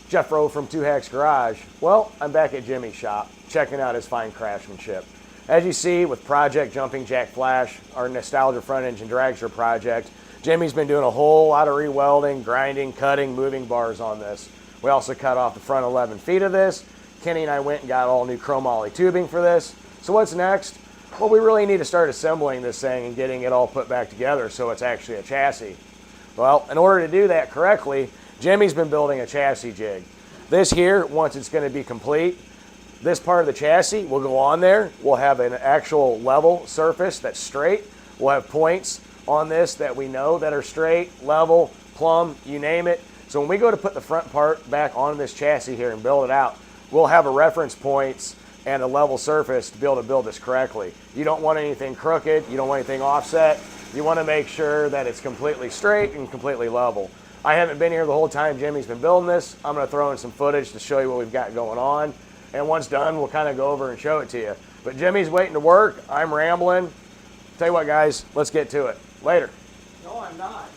Jeff Rowe from Two Hacks Garage. Well, I'm back at Jimmy's shop, checking out his fine craftsmanship. As you see with Project Jumping Jack Flash, our nostalgia front engine dragster project, Jimmy's been doing a whole lot of re-welding, grinding, cutting, moving bars on this. We also cut off the front 11 feet of this. Kenny and I went and got all new chromoly tubing for this. So what's next? Well, we really need to start assembling this thing and getting it all put back together so it's actually a chassis. Well, in order to do that correctly, Jimmy's been building a chassis jig. This here, once it's going to be complete, this part of the chassis will go on there. We'll have an actual level surface that's straight. We'll have points on this that we know that are straight, level, plumb, you name it. So when we go to put the front part back on this chassis here and build it out, we'll have a reference points and a level surface to be able to build this correctly. You don't want anything crooked, you don't want anything offset. You want to make sure that it's completely straight and completely level. I haven't been here the whole time Jimmy's been building this. I'm going to throw in some footage to show you what we've got going on. And once done, we'll kind of go over and show it to you. But Jimmy's waiting to work. I'm rambling. Tell you what, guys, let's get to it. Later. No, I'm not.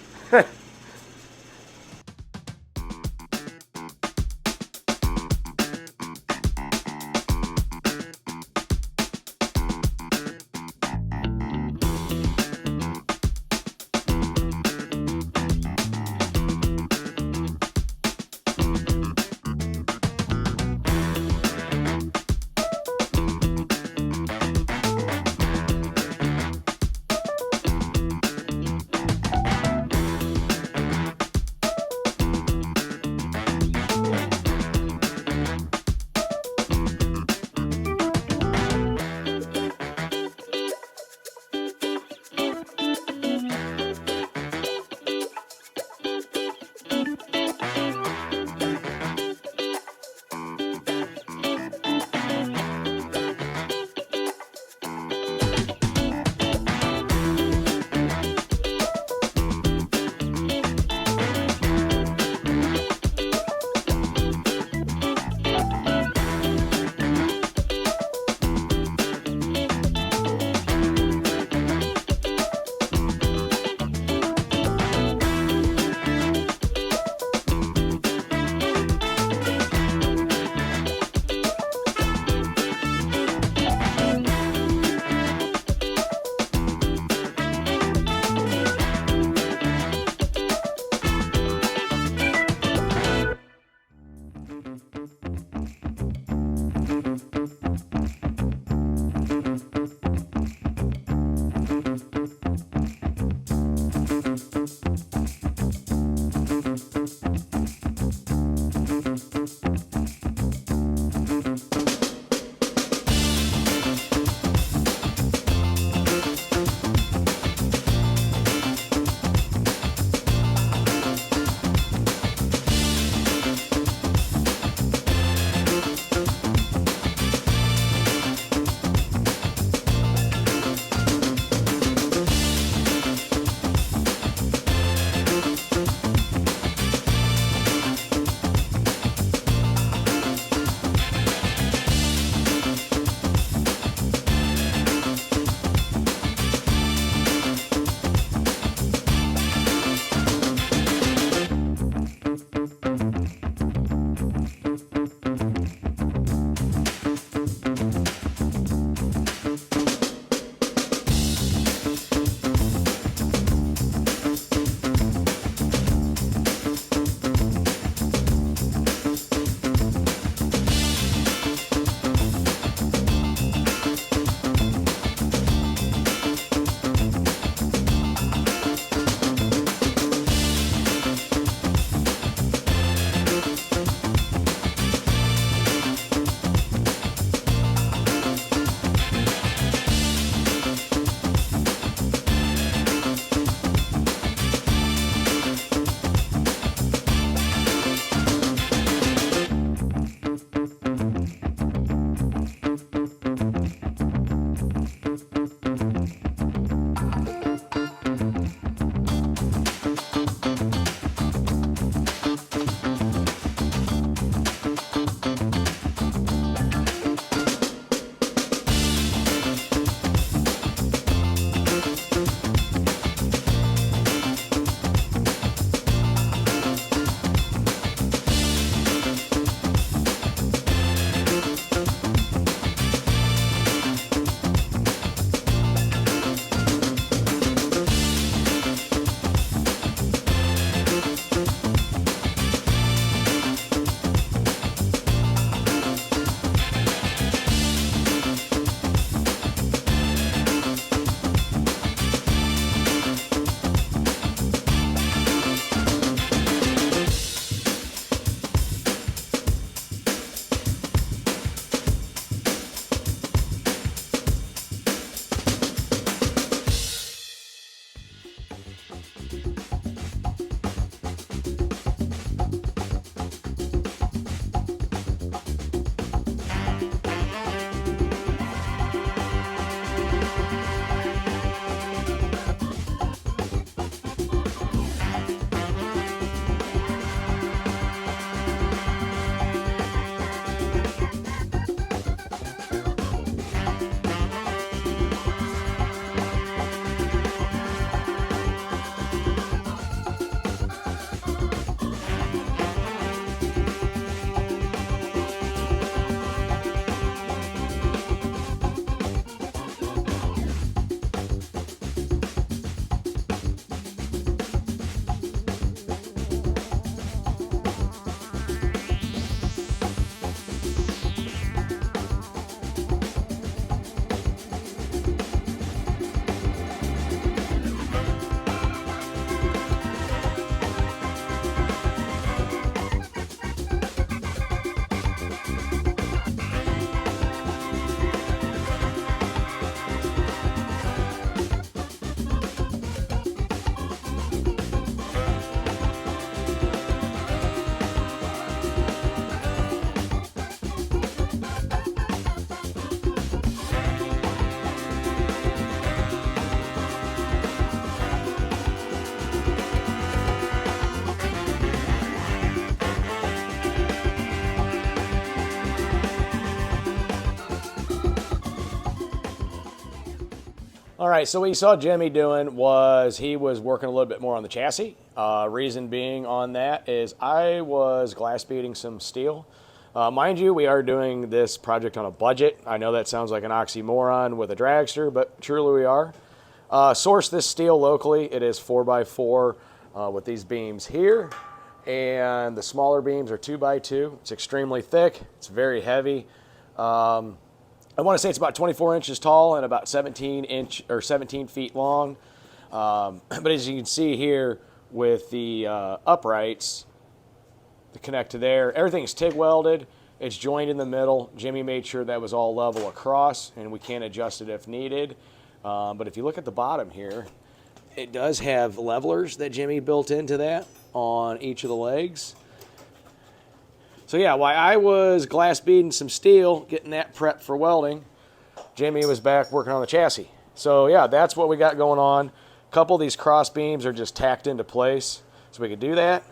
All right, so what you saw Jimmy doing was he was working a little bit more on the chassis. Reason being on that is I was glass beading some steel. Mind you, we are doing this project on a budget. I know that sounds like an oxymoron with a dragster, but truly we are. Sourced this steel locally. It is 4x4 with these beams here, and the smaller beams are 2x2. It's extremely thick. It's very heavy. I want to say it's about 24 inches tall and about 17 feet long. But as you can see here with the uprights to connect to there, everything's TIG welded. It's joined in the middle. Jimmy made sure that was all level across, and we can adjust it if needed. But if you look at the bottom here, it does have levelers that Jimmy built into that on each of the legs. So yeah, while I was glass beading some steel, getting that prepped for welding, Jimmy was back working on the chassis. So yeah, that's what we got going on. A couple of these cross beams are just tacked into place, so we could do that.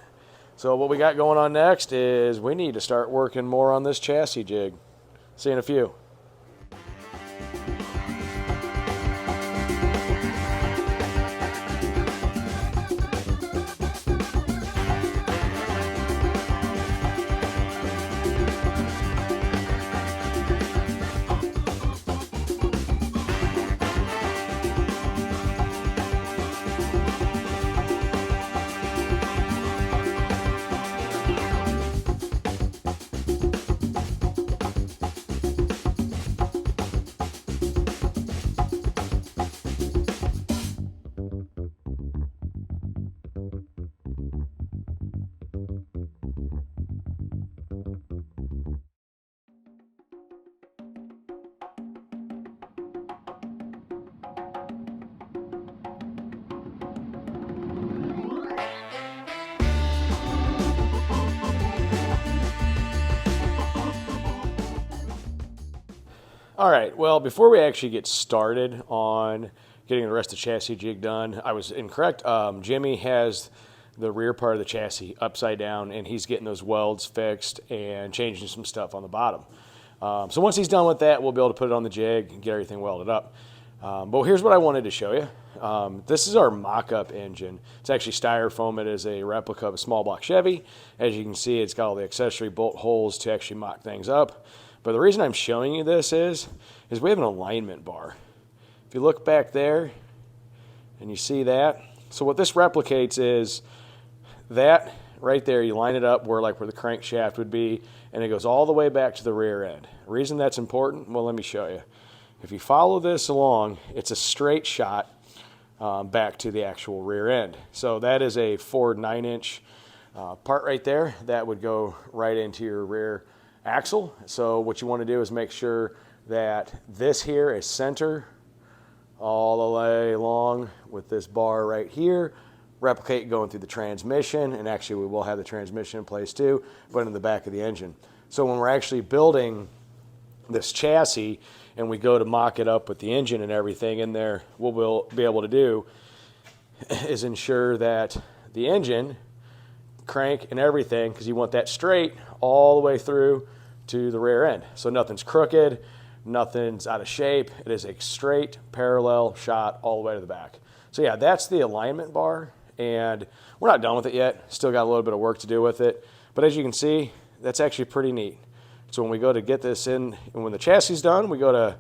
So what we got going on next is we need to start working more on this chassis jig. See you in a few. All right, well, before we actually get started on getting the rest of the chassis jig done, I was incorrect. Jimmy has the rear part of the chassis upside down, and he's getting those welds fixed and changing some stuff on the bottom. So once he's done with that, we'll be able to put it on the jig and get everything welded up. But here's what I wanted to show you. This is our mock-up engine. It's actually styrofoam. It is a replica of a small block Chevy. As you can see, it's got all the accessory bolt holes to actually mock things up. But the reason I'm showing you this is we have an alignment bar. If you look back there and you see that, so what this replicates is that right there, you line it up where the crankshaft would be, and it goes all the way back to the rear end. The reason that's important, well, let me show you. If you follow this along, it's a straight shot back to the actual rear end. So that is a 4 9-inch part right there that would go right into your rear axle. So what you want to do is make sure that this here is center all the way along with this bar right here. Replicate going through the transmission, and actually we will have the transmission in place too, but in the back of the engine. So when we're actually building this chassis and we go to mock it up with the engine and everything in there, what we'll be able to do is ensure that the engine, crank and everything, because you want that straight all the way through to the rear end. So nothing's crooked, nothing's out of shape. It is a straight parallel shot all the way to the back. So yeah, that's the alignment bar, and we're not done with it yet. Still got a little bit of work to do with it. But as you can see, that's actually pretty neat. So when we go to get this in, and when the chassis is done, we go to,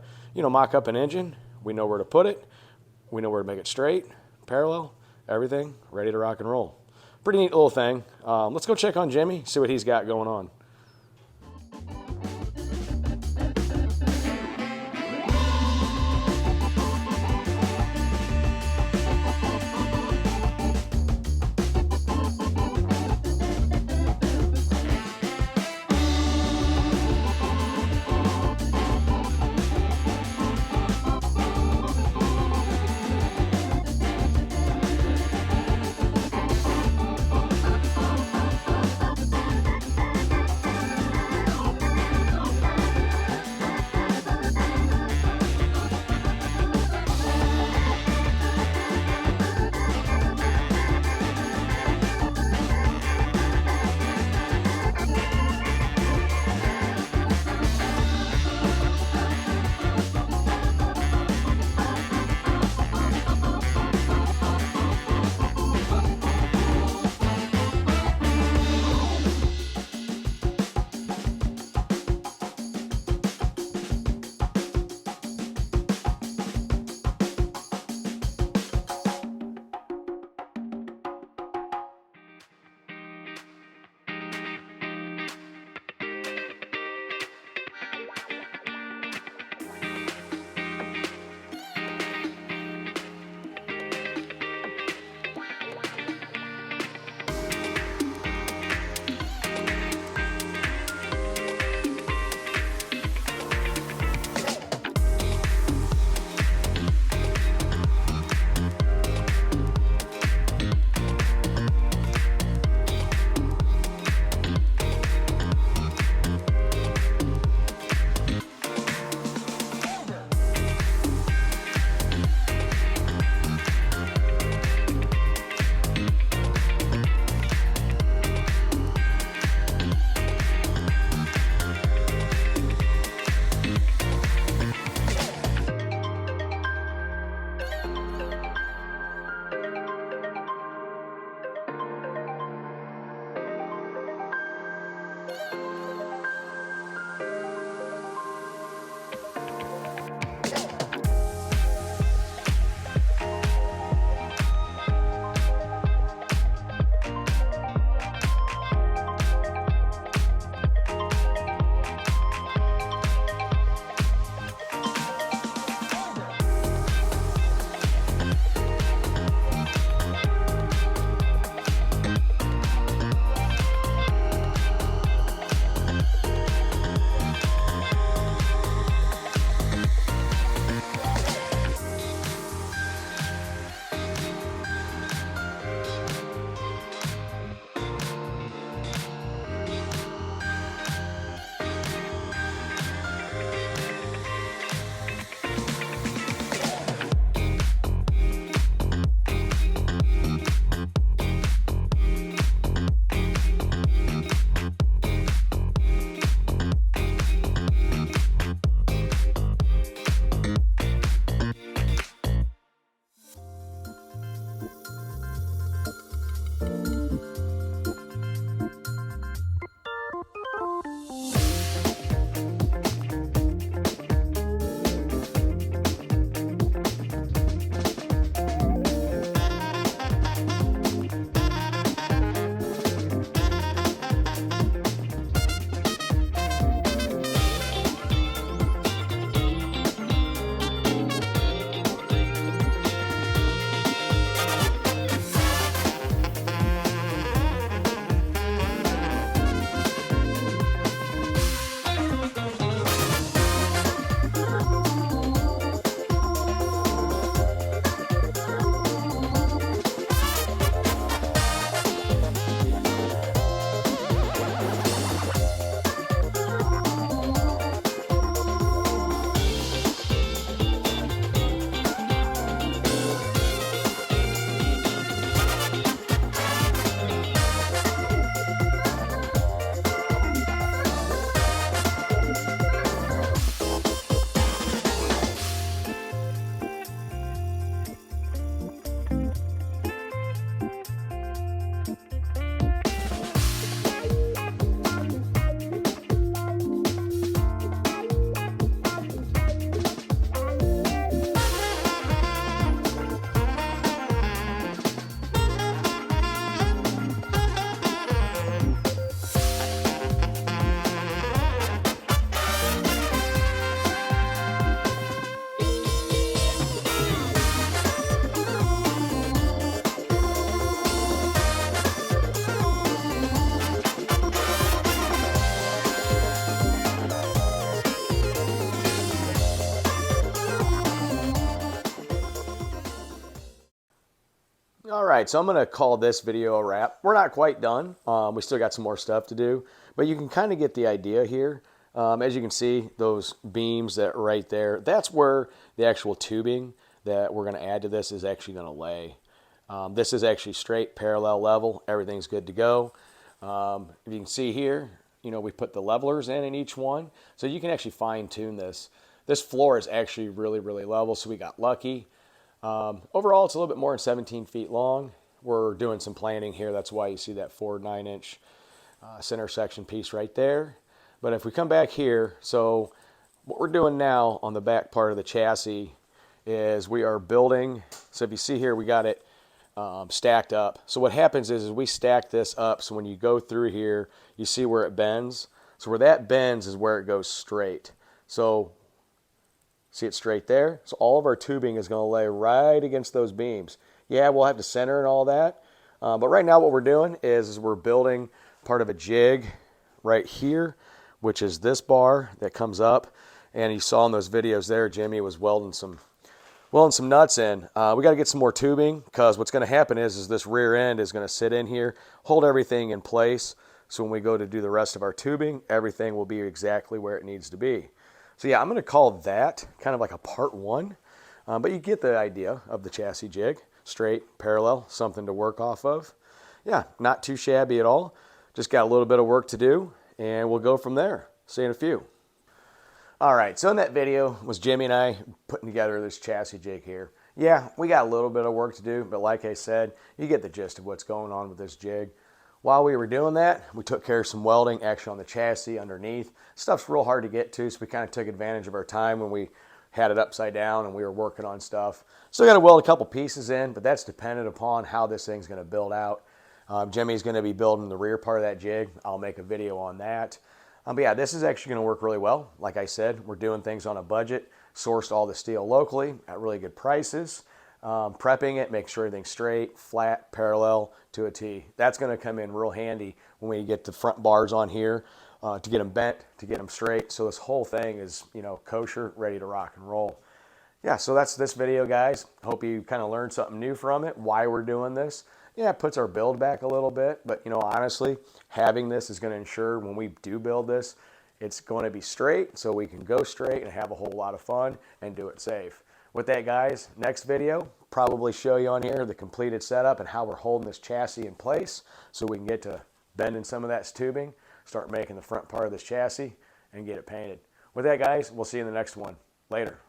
mock up an engine. We know where to put it. We know where to make it straight, parallel, everything, ready to rock and roll. Pretty neat little thing. Let's go check on Jimmy, see what he's got going on. right, so I'm going to call this video a wrap. We're not quite done. We still got some more stuff to do, but you can kind of get the idea here. As you can see, those beams that are right there, that's where the actual tubing that we're going to add to this is actually going to lay. This is actually straight, parallel, level. Everything's good to go. If you can see here, you know, we put the levelers in each one, so you can actually fine tune this. This floor is actually really, really level, so we got lucky. Overall, it's a little bit more than 17 feet long. We're doing some planning here. That's why you see that 4 9-inch center section piece right there. But if we come back here, so what we're doing now on the back part of the chassis is we are building. So if you see here, we got it stacked up. So what happens is we stack this up. So when you go through here, you see where it bends. So where that bends is where it goes straight. So see it straight there? So all of our tubing is going to lay right against those beams. Yeah, we'll have to center and all that. But right now what we're doing is we're building part of a jig right here, which is this bar that comes up. And you saw in those videos there, Jimmy was welding some nuts in. We got to get some more tubing, because what's going to happen is this rear end is going to sit in here, hold everything in place. So when we go to do the rest of our tubing, everything will be exactly where it needs to be. So yeah, I'm going to call that kind of like a part 1. But you get the idea of the chassis jig. Straight, parallel, something to work off of. Yeah, not too shabby at all. Just got a little bit of work to do, and we'll go from there. See you in a few. All right, so in that video was Jimmy and I putting together this chassis jig here. Yeah, we got a little bit of work to do, but like I said, you get the gist of what's going on with this jig. While we were doing that, we took care of some welding actually on the chassis underneath. Stuff's real hard to get to, so we kind of took advantage of our time when we had it upside down and we were working on stuff. Still got to weld a couple pieces in, but that's dependent upon how this thing's going to build out. Jimmy's going to be building the rear part of that jig. I'll make a video on that. But yeah, this is actually going to work really well. Like I said, we're doing things on a budget, sourced all the steel locally at really good prices, prepping it, make sure everything's straight, flat, parallel to a T. That's going to come in real handy when we get the front bars on here to get them bent, to get them straight. So this whole thing is, you know, kosher, ready to rock and roll. Yeah, so that's this video, guys. Hope you kind of learned something new from it, why we're doing this. Yeah, it puts our build back a little bit, but you know, honestly, having this is going to ensure when we do build this, it's going to be straight, so we can go straight and have a whole lot of fun and do it safe. With that, guys, next video, probably show you on here the completed setup and how we're holding this chassis in place so we can get to bending some of that tubing, start making the front part of this chassis, and get it painted. With that, guys, we'll see you in the next one. Later.